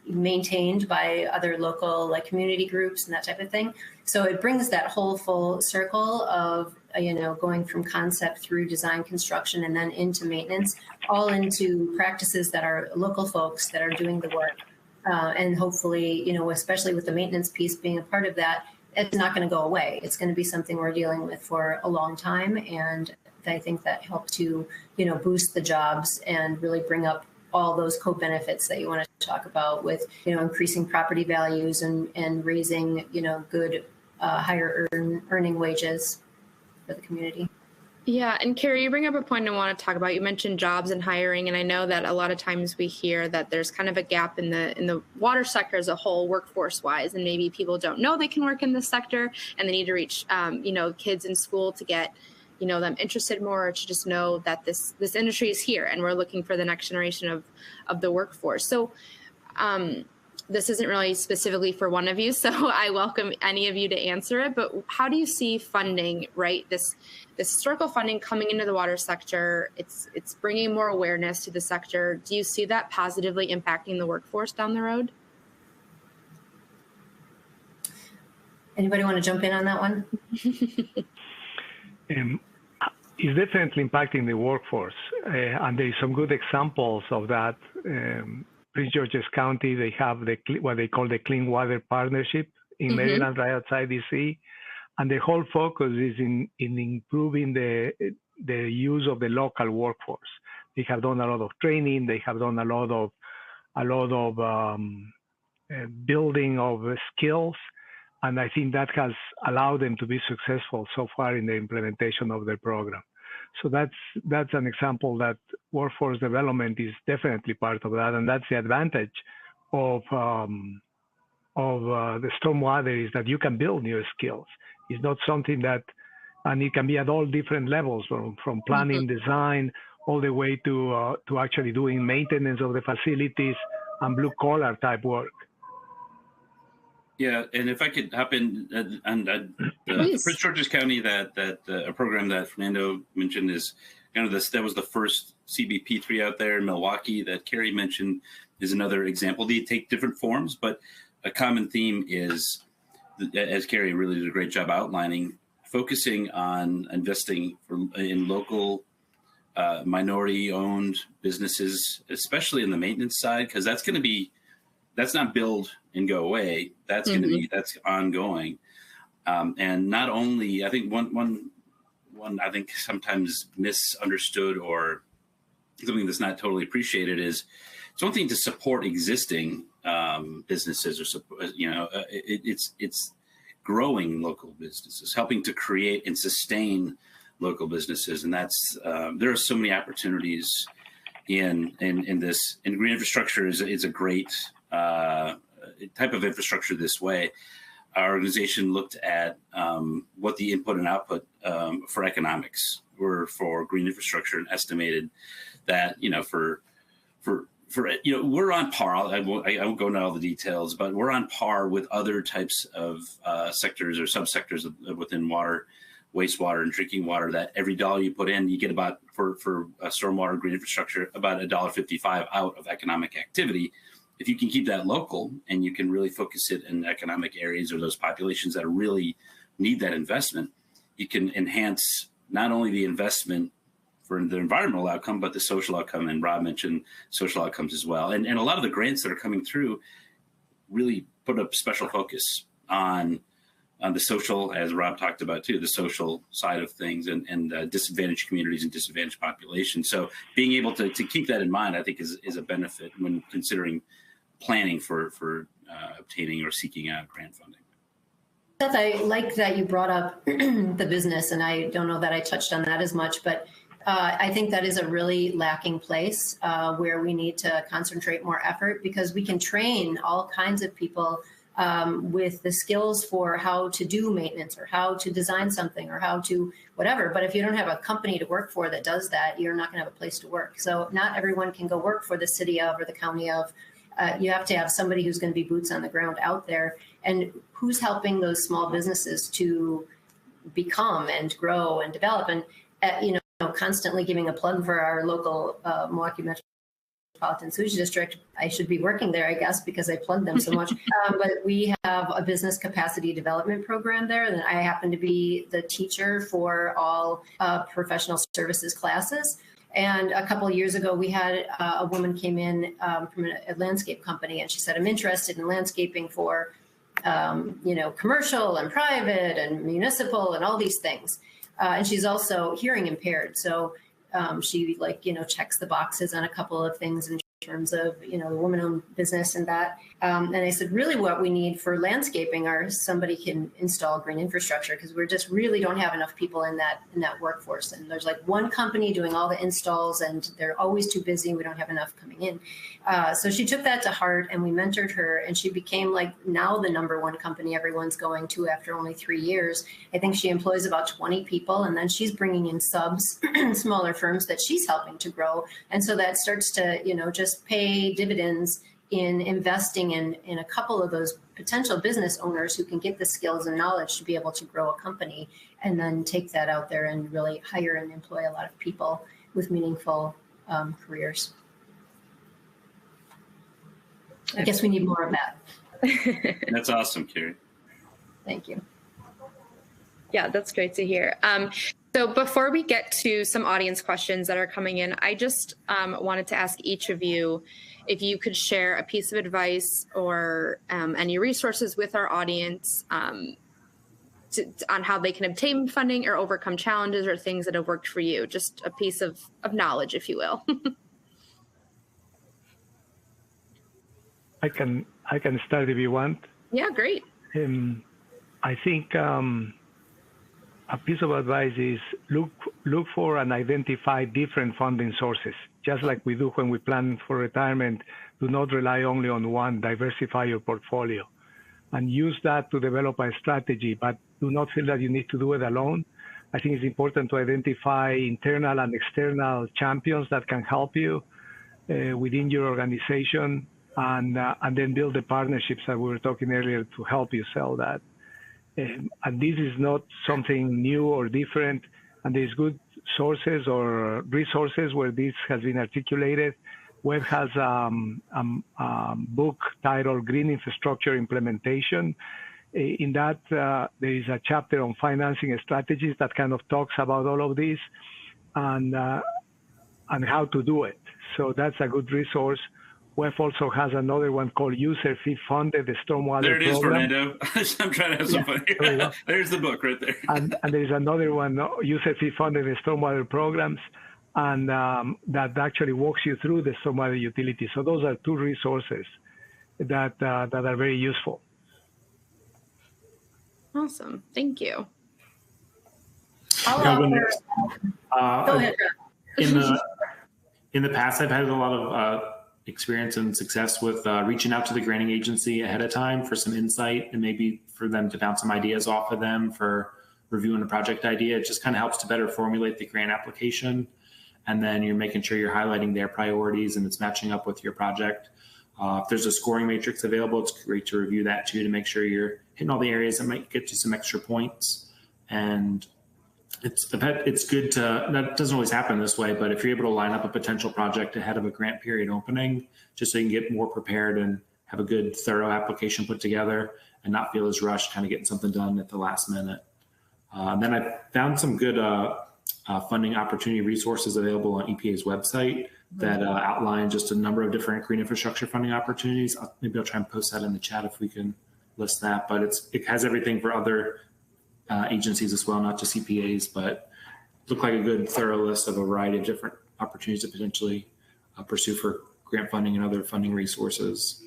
[SPEAKER 2] maintained by other local community groups and that type of thing. So it brings that whole full circle of going from concept through design, construction, and then into maintenance, all into practices that are local folks that are doing the work. And hopefully, especially with the maintenance piece being a part of that, it's not going to go away. It's going to be something we're dealing with for a long time. And I think that helped to, boost the jobs and really bring up all those co-benefits that you want to talk about with, increasing property values and raising, good, higher earning wages for the community.
[SPEAKER 1] Yeah, and Carrie, you bring up a point I want to talk about. You mentioned jobs and hiring, and I know that a lot of times we hear that there's kind of a gap in the water sector as a whole, workforce-wise, and maybe people don't know they can work in this sector, and they need to reach, kids in school to get, them interested more, or to just know that this industry is here, and we're looking for the next generation of the workforce. So, this isn't really specifically for one of you, so I welcome any of you to answer it. But how do you see funding, right? This historical funding coming into the water sector, it's bringing more awareness to the sector. Do you see that positively impacting the workforce down the road?
[SPEAKER 2] Anybody want to jump in on that one?
[SPEAKER 4] It's definitely impacting the workforce, and there is some good examples of that. Prince George's County, they have what they call the Clean Water Partnership in Maryland, right outside DC, and the whole focus is in improving the use of the local workforce. They have done a lot of training. They have done a lot of building of skills, and I think that has allowed them to be successful so far in the implementation of their program. So that's an example that workforce development is definitely part of that, and that's the advantage of the stormwater, is that you can build new skills. It's not something that, and it can be at all different levels, from planning, design, all the way to actually doing maintenance of the facilities and blue collar type work.
[SPEAKER 5] Yeah, and if I could hop in, the Prince George's County, that a program that Fernando mentioned is kind of that was the first CBP3 out there in Milwaukee that Carrie mentioned is another example. They take different forms, but a common theme is, as Carrie really did a great job outlining, focusing on investing in local minority-owned businesses, especially in the maintenance side, because that's not build and go away. That's going to be, that's ongoing. And not only, I think one I think sometimes misunderstood or something that's not totally appreciated is, it's one thing to support existing businesses, or it's growing local businesses, helping to create and sustain local businesses, and that's there are so many opportunities in this. And green infrastructure is a great type of infrastructure this way. Our organization looked at what the input and output for economics were for green infrastructure, and estimated that we're on par. I won't go into all the details, but we're on par with other types of sectors or subsectors within water, wastewater, and drinking water. That every dollar you put in, you get about for stormwater green infrastructure about $1.55 out of economic activity. If you can keep that local and you can really focus it in economic areas or those populations that really need that investment, you can enhance not only the investment for the environmental outcome, but the social outcome. And Rob mentioned social outcomes as well. And a lot of the grants that are coming through really put a special focus on the social, as Rob talked about too, the social side of things, and disadvantaged communities and disadvantaged populations. So being able to keep that in mind, I think is a benefit when considering planning for obtaining or seeking out grant funding.
[SPEAKER 2] Seth, I like that you brought up the business, and I don't know that I touched on that as much, but I think that is a really lacking place where we need to concentrate more effort, because we can train all kinds of people with the skills for how to do maintenance or how to design something or how to whatever. But if you don't have a company to work for that does that, you're not going to have a place to work. So not everyone can go work for the city of or the county of. You have to have somebody who's going to be boots on the ground out there, and who's helping those small businesses to become and grow and develop. And constantly giving a plug for our local Milwaukee Metropolitan Sewage District. I should be working there, I guess, because I plug them so much. But we have a business capacity development program there, and I happen to be the teacher for all professional services classes. And a couple of years ago, we had a woman came in from a landscape company, and she said, "I'm interested in landscaping for, commercial and private and municipal and all these things." And she's also hearing impaired. So she checks the boxes on a couple of things, and terms of, the woman-owned business and that. And I said, really what we need for landscaping are somebody can install green infrastructure, because we're just really don't have enough people in that workforce. And there's like one company doing all the installs and they're always too busy. We don't have enough coming in. So she took that to heart and we mentored her, and she became like now the #1 company everyone's going to after only 3 years. I think she employs about 20 people, and then she's bringing in subs, smaller firms that she's helping to grow. And so that starts to, just pay dividends in investing in a couple of those potential business owners who can get the skills and knowledge to be able to grow a company, and then take that out there and really hire and employ a lot of people with meaningful careers. I guess we need more of that.
[SPEAKER 5] That's awesome, Carrie.
[SPEAKER 2] Thank you.
[SPEAKER 1] Yeah, that's great to hear. So before we get to some audience questions that are coming in, I just wanted to ask each of you if you could share a piece of advice or any resources with our audience on how they can obtain funding or overcome challenges or things that have worked for you. Just a piece of knowledge, if you will.
[SPEAKER 4] I can start if you want.
[SPEAKER 1] Yeah, great.
[SPEAKER 4] I think a piece of advice is look for and identify different funding sources. Just like we do when we plan for retirement, do not rely only on one. Diversify your portfolio and use that to develop a strategy, but do not feel that you need to do it alone. I think it's important to identify internal and external champions that can help you within your organization, and then build the partnerships that we were talking earlier to help you sell that. And this is not something new or different, and there's good sources or resources where this has been articulated. Web has a book titled Green Infrastructure Implementation. In that, there is a chapter on financing strategies that kind of talks about all of this and how to do it. So that's a good resource. WEF also has another one called User Fee Funded, the Stormwater
[SPEAKER 5] There it is,
[SPEAKER 4] program.
[SPEAKER 5] Fernando. I'm trying to have some fun here. There's the book right there.
[SPEAKER 4] And there's another one, User Fee Funded, the Stormwater programs, and that actually walks you through the stormwater utility. So those are two resources that are very useful.
[SPEAKER 1] Awesome. Thank you.
[SPEAKER 2] Go ahead,
[SPEAKER 3] in the past, I've had a lot of experience and success with reaching out to the granting agency ahead of time for some insight, and maybe for them to bounce some ideas off of them for reviewing a project idea. It just kind of helps to better formulate the grant application. And then you're making sure you're highlighting their priorities and it's matching up with your project. If there's a scoring matrix available, it's great to review that too, to make sure you're hitting all the areas that might get you some extra points. And it's good to, that doesn't always happen this way, but if you're able to line up a potential project ahead of a grant period opening, just so you can get more prepared and have a good, thorough application put together and not feel as rushed, kind of getting something done at the last minute. Then I found some good funding opportunity resources available on EPA's website that outline just a number of different green infrastructure funding opportunities. Maybe I'll try and post that in the chat if we can list that, but it has everything for other agencies as well, not just EPAs, but look like a good thorough list of a variety of different opportunities to potentially pursue for grant funding and other funding resources.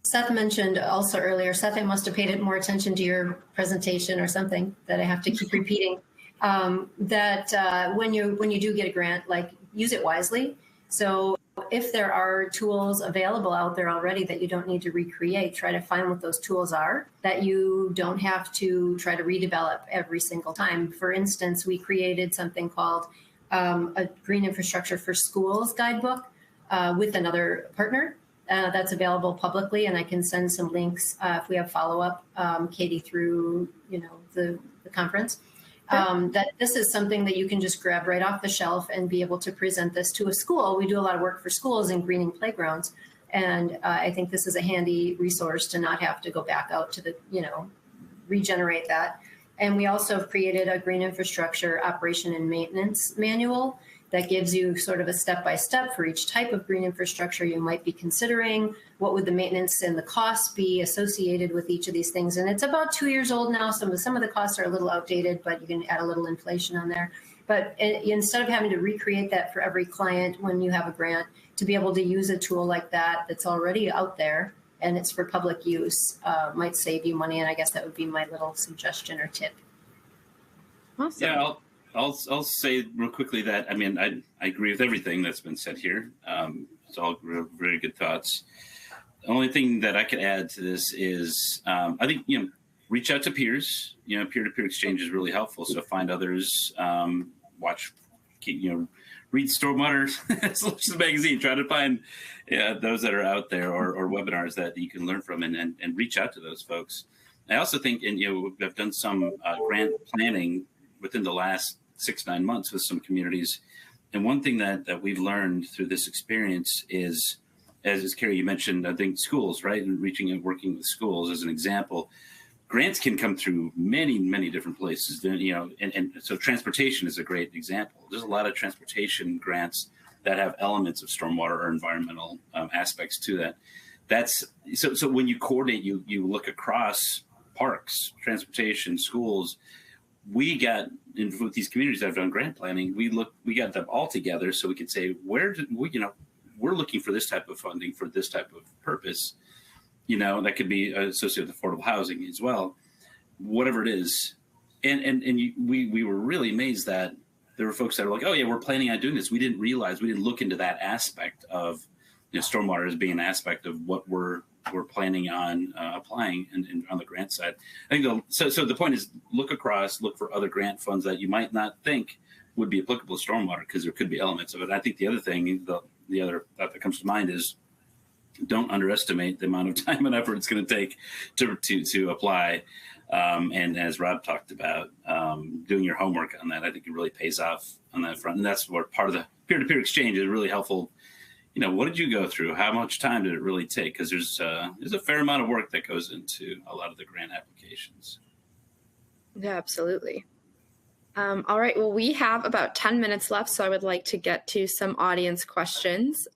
[SPEAKER 2] Seth mentioned also earlier, Seth, I must have paid more attention to your presentation or something that I have to keep repeating, that when you do get a grant, like, use it wisely. So if there are tools available out there already that you don't need to recreate, try to find what those tools are that you don't have to try to redevelop every single time. For instance, we created something called a Green Infrastructure for Schools guidebook with another partner. That's available publicly, and I can send some links if we have follow-up, Katie, through the conference. That this is something that you can just grab right off the shelf and be able to present this to a school. We do a lot of work for schools and greening playgrounds, and I think this is a handy resource to not have to go back out to the regenerate that. And we also have created a green infrastructure operation and maintenance manual that gives you sort of a step-by-step for each type of green infrastructure you might be considering. What would the maintenance and the costs be associated with each of these things? And it's about 2 years old now. Some of the costs are a little outdated, but you can add a little inflation on there. But instead of having to recreate that for every client when you have a grant, to be able to use a tool like that that's already out there and it's for public use might save you money. And I guess that would be my little suggestion or tip.
[SPEAKER 1] Awesome.
[SPEAKER 5] Yeah, I'll say real quickly that, I mean, I agree with everything that's been said here. It's all very good thoughts. The only thing that I could add to this is I think, reach out to peers. Peer-to-peer exchange is really helpful. So find others, watch, read Stormwater Solutions Magazine, try to find those that are out there or webinars that you can learn from and reach out to those folks. I also think, and I've done some grant planning within the last 6-9 months with some communities. And one thing that we've learned through this experience is, as Carrie, you mentioned, I think schools, right? And reaching and working with schools as an example. Grants can come through many, many different places. And so transportation is a great example. There's a lot of transportation grants that have elements of stormwater or environmental aspects to that. That's so when you coordinate, you look across parks, transportation, schools. We got with these communities that have done grant planning. We got them all together so we could say we're looking for this type of funding for this type of purpose. That could be associated with affordable housing as well, whatever it is. And we were really amazed that there were folks that were like, oh yeah, we're planning on doing this. We didn't look into that aspect of stormwater as being an aspect of what we're planning on applying and on the grant side. I think so the point is look for other grant funds that you might not think would be applicable to stormwater because there could be elements of it. I think the other thing, the other thought that comes to mind is don't underestimate the amount of time and effort it's going to take to apply. And as Rob talked about, doing your homework on that, I think it really pays off on that front. And that's where part of the peer-to-peer exchange is really helpful. What did you go through? How much time did it really take? Because there's a fair amount of work that goes into a lot of the grant applications.
[SPEAKER 1] Yeah, absolutely. All right. Well, we have about 10 minutes left, so I would like to get to some audience questions.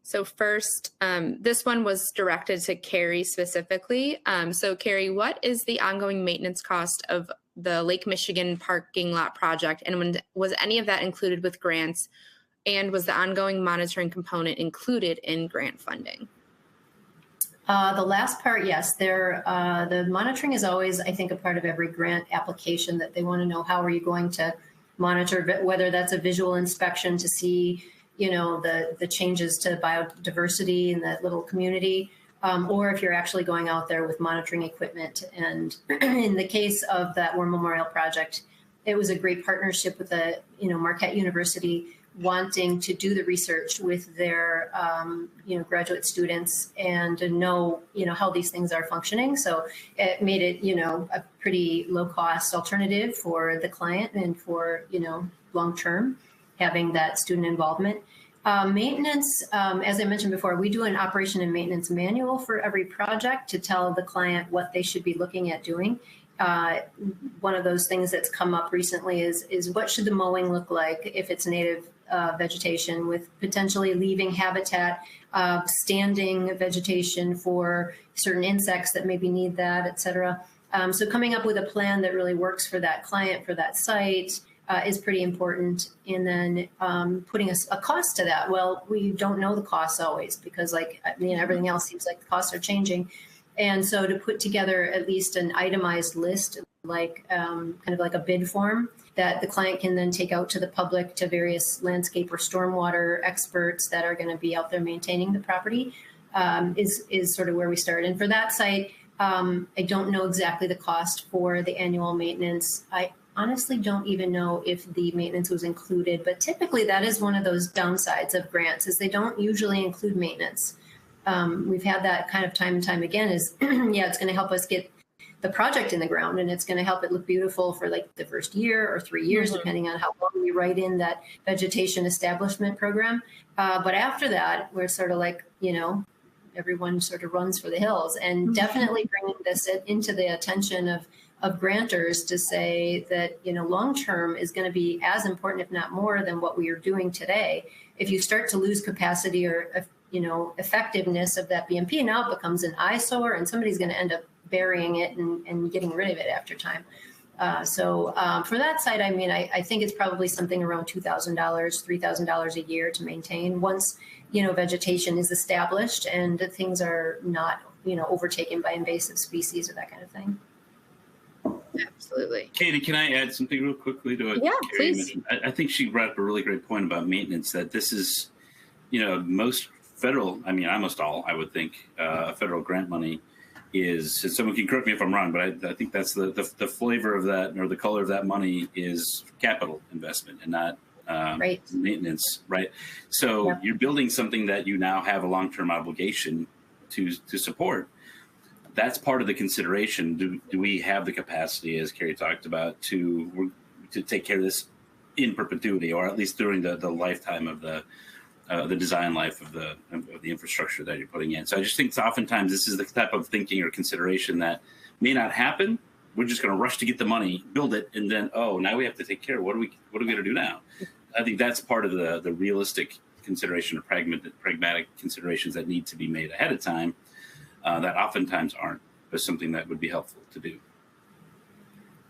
[SPEAKER 1] So first, this one was directed to Carrie specifically. So Carrie, what is the ongoing maintenance cost of the Lake Michigan parking lot project? And was any of that included with grants? And was the ongoing monitoring component included in grant funding?
[SPEAKER 2] The last part, yes. The monitoring is always, I think, a part of every grant application that they want to know how are you going to monitor, whether that's a visual inspection to see, the changes to biodiversity in that little community, or if you're actually going out there with monitoring equipment. And in the case of that War Memorial project, it was a great partnership with the, Marquette University wanting to do the research with their, graduate students and to know, how these things are functioning. So it made it, a pretty low cost alternative for the client and for, long term having that student involvement. Maintenance, as I mentioned before, we do an operation and maintenance manual for every project to tell the client what they should be looking at doing. One of those things that's come up recently is what should the mowing look like if it's native vegetation with potentially leaving habitat, standing vegetation for certain insects that maybe need that, et cetera. So coming up with a plan that really works for that client, for that site, is pretty important. And then putting a cost to that. Well, we don't know the costs always because everything else seems like the costs are changing. And so to put together at least an itemized list, kind of like a bid form that the client can then take out to the public, to various landscape or stormwater experts that are going to be out there maintaining the property, is sort of where we start. And for that site, I don't know exactly the cost for the annual maintenance. I honestly don't even know if the maintenance was included, but typically that is one of those downsides of grants is they don't usually include maintenance. We've had that kind of time and time again is, it's going to help us get the project in the ground and it's going to help it look beautiful for the first year or 3 years, depending on how long we write in that vegetation establishment program. But after that, we're sort of everyone sort of runs for the hills, and definitely bringing this into the attention of grantors to say that, long-term is going to be as important, if not more, than what we are doing today. If you start to lose capacity or, effectiveness of that BMP, now it becomes an eyesore and somebody's going to end up burying it and getting rid of it after time. For that site, I mean, I think it's probably something around $2,000, $3,000 a year to maintain once, vegetation is established and things are not, overtaken by invasive species or that kind of thing.
[SPEAKER 1] Absolutely.
[SPEAKER 5] Katie, can I add something real quickly to what
[SPEAKER 1] Yeah,
[SPEAKER 5] Carrie
[SPEAKER 1] please.
[SPEAKER 5] mentioned? I think she brought up a really great point about maintenance, that this is, most federal, almost all, I would think, federal grant money is, and someone can correct me if I'm wrong, but I think that's the flavor of that, or the color of that money is capital investment and not
[SPEAKER 2] Right.
[SPEAKER 5] maintenance, right? So
[SPEAKER 2] Yeah.
[SPEAKER 5] you're building something that you now have a long-term obligation to support. That's part of the consideration. Do we have the capacity, as Carrie talked about, to take care of this in perpetuity, or at least during the lifetime of the design life of the infrastructure that you're putting in? So I just think oftentimes this is the type of thinking or consideration that may not happen. We're just going to rush to get the money, build it, and then, oh, now we have to take care of what are we going to do now? I think that's part of the realistic consideration or pragmatic considerations that need to be made ahead of time that oftentimes aren't, but something that would be helpful to do.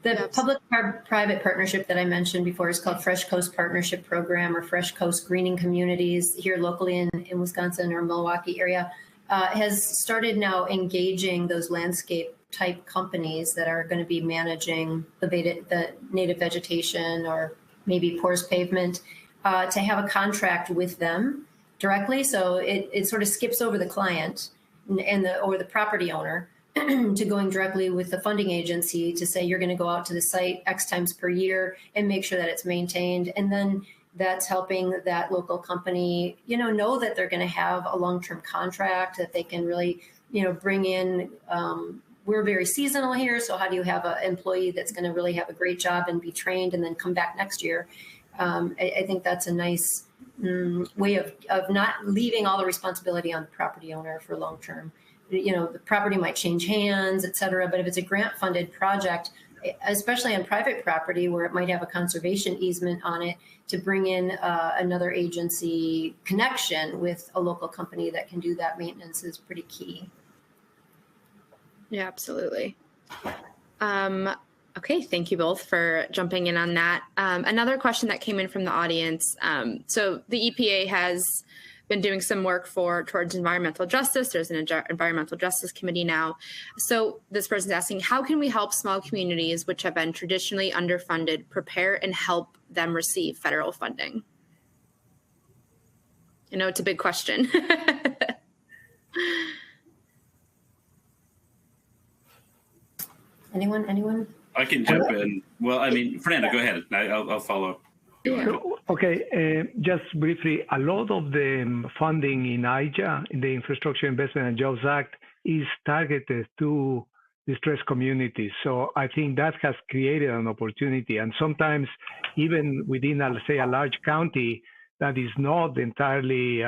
[SPEAKER 2] The public-private partnership that I mentioned before is called Fresh Coast Partnership Program, or Fresh Coast Greening Communities here locally in Wisconsin or Milwaukee area, has started now engaging those landscape type companies that are going to be managing the native vegetation or maybe porous pavement to have a contract with them directly. So it sort of skips over the client or the property owner to going directly with the funding agency to say, you're going to go out to the site X times per year and make sure that it's maintained. And then that's helping that local company, know that they're going to have a long-term contract, that they can really, bring in. We're very seasonal here. So how do you have an employee that's going to really have a great job and be trained and then come back next year? I think that's a nice way of not leaving all the responsibility on the property owner for long-term. The property might change hands, et cetera. But if it's a grant-funded project, especially on private property where it might have a conservation easement on it, to bring in another agency connection with a local company that can do that maintenance is pretty key.
[SPEAKER 1] Yeah, absolutely. Okay, thank you both for jumping in on that. Another question that came in from the audience. So the EPA has been doing some work towards environmental justice. There's an environmental justice committee now. So this person's asking, how can we help small communities which have been traditionally underfunded prepare and help them receive federal funding? I know it's a big question.
[SPEAKER 2] Anyone?
[SPEAKER 5] I can jump in. Well, Fernando, go ahead. I'll follow up.
[SPEAKER 4] Okay, just briefly, a lot of the funding in IIJA, in the Infrastructure Investment and Jobs Act, is targeted to distressed communities. So I think that has created an opportunity. And sometimes even within, let's say, a large county that is not entirely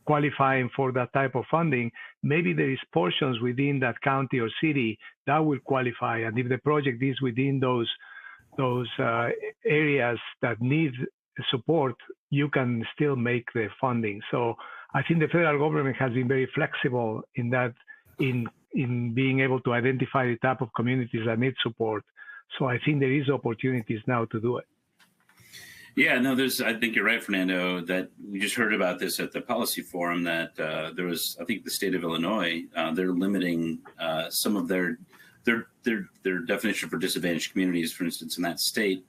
[SPEAKER 4] qualifying for that type of funding, maybe there is portions within that county or city that will qualify. And if the project is within those areas that need support, you can still make the funding. So I think the federal government has been very flexible in that, in being able to identify the type of communities that need support. So I think there is opportunities now to do it.
[SPEAKER 5] Yeah, no, I think you're right, Fernando, that we just heard about this at the policy forum, that there was, I think the state of Illinois, they're limiting some of their definition for disadvantaged communities, for instance, in that state.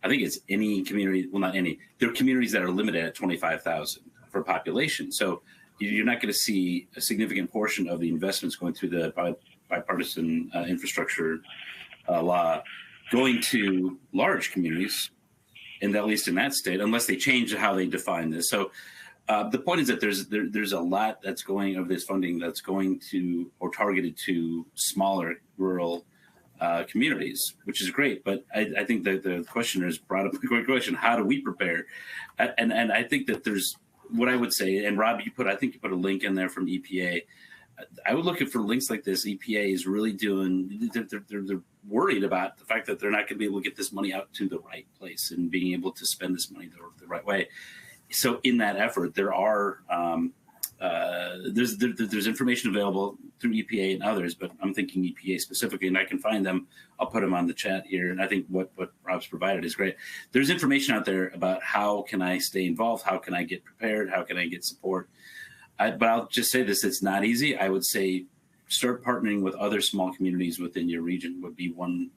[SPEAKER 5] I think it's any community, well, not any, there are communities that are limited at 25,000 for population. So you're not going to see a significant portion of the investments going through the bipartisan infrastructure law going to large communities, and at least in that state, unless they change how they define this. So the point is that there's a lot that's going of this funding that's going to or targeted to smaller rural communities, which is great. But I think that the questioners brought up a great question: how do we prepare? And I think that there's what I would say. And Rob, I think you put a link in there from EPA. I would look for links like this. EPA is really doing. They're worried about the fact that they're not going to be able to get this money out to the right place and being able to spend this money the right way. So in that effort, there are there's information available through EPA and others, but I'm thinking EPA specifically, and I can find them. I'll put them on the chat here. And I think what Rob's provided is great. There's information out there about how can I stay involved? How can I get prepared? How can I get support? But I'll just say this, it's not easy. I would say start partnering with other small communities within your region would be one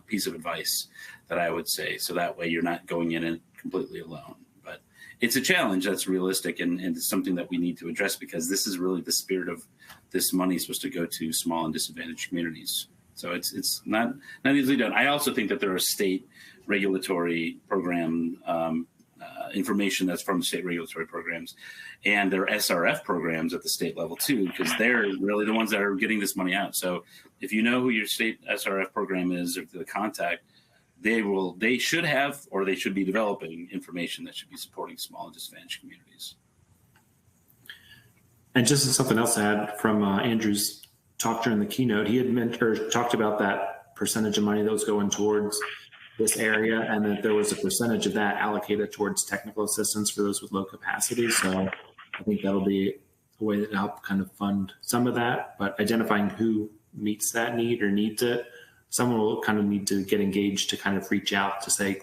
[SPEAKER 5] piece of advice that I would say. So that way you're not going in and completely alone. But it's a challenge that's realistic and it's something that we need to address because this is really the spirit of this money is supposed to go to small and disadvantaged communities. So it's not easily done. I also think that there are state regulatory program information that's from state regulatory programs, and there are SRF programs at the state level too, because they're really the ones that are getting this money out. So if you know who your state SRF program is or the contact, they should have, or they should be developing information that should be supporting small and disadvantaged communities.
[SPEAKER 3] And just something else to add from Andrew's talk during the keynote, he had talked about that percentage of money that was going towards this area, and that there was a percentage of that allocated towards technical assistance for those with low capacity. So I think that'll be a way to help kind of fund some of that, but identifying who meets that need or needs it, someone will kind of need to get engaged to kind of reach out to say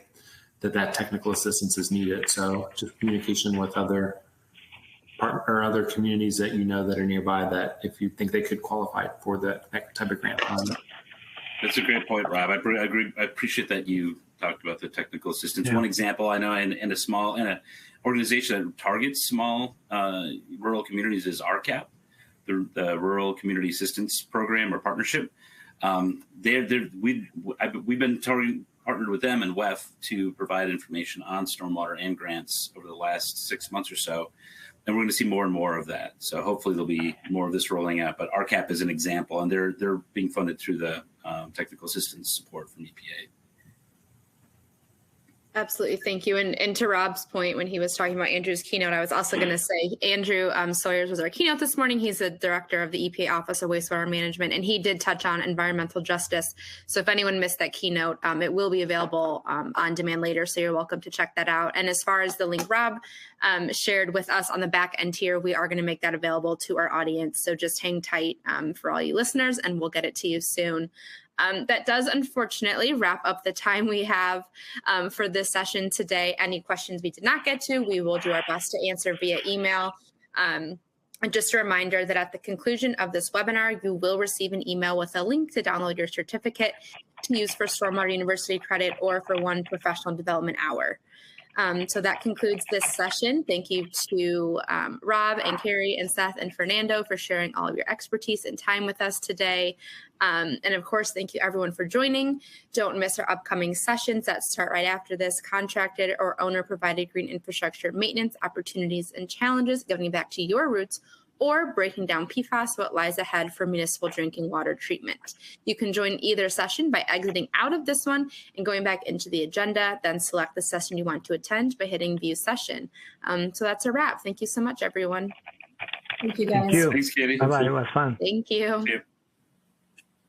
[SPEAKER 3] that technical assistance is needed. So just communication with other communities that you know that are nearby, that if you think they could qualify for that type of grant.
[SPEAKER 5] That's a great point, Rob. I agree. I appreciate that you talked about the technical assistance.
[SPEAKER 4] Yeah.
[SPEAKER 5] One example I know in an organization that targets small rural communities is RCAP, the Rural Community Assistance Program or Partnership. We've been partnered with them and WEF to provide information on stormwater and grants over the last 6 months or so. And we're going to see more and more of that. So hopefully there'll be more of this rolling out. But RCAP is an example, and they're being funded through the technical assistance support from EPA.
[SPEAKER 1] Absolutely. Thank you. And to Rob's point, when he was talking about Andrew's keynote, I was also going to say Andrew Sawyers was our keynote this morning. He's the director of the EPA Office of Wastewater Management, and he did touch on environmental justice. So if anyone missed that keynote, it will be available on demand later. So you're welcome to check that out. And as far as the link Rob shared with us on the back end here, we are going to make that available to our audience. So just hang tight for all you listeners, and we'll get it to you soon. That does unfortunately wrap up the time we have for this session today. Any questions we did not get to, we will do our best to answer via email. And just a reminder that at the conclusion of this webinar, you will receive an email with a link to download your certificate to use for Stormwater University credit or for one professional development hour. So that concludes this session. Thank you to Rob and Carrie and Seth and Fernando for sharing all of your expertise and time with us today. And of course, thank you everyone for joining. Don't miss our upcoming sessions that start right after this: contracted or owner provided green infrastructure maintenance opportunities and challenges, giving back to your roots, or breaking down PFAS, what lies ahead for municipal drinking water treatment. You can join either session by exiting out of this one and going back into the agenda, then select the session you want to attend by hitting view session. So that's a wrap. Thank you so much, everyone.
[SPEAKER 2] Thank you, guys.
[SPEAKER 4] Thank you.
[SPEAKER 5] Thanks, Katie.
[SPEAKER 4] Bye-bye. It was fun.
[SPEAKER 1] Thank you.
[SPEAKER 5] See you.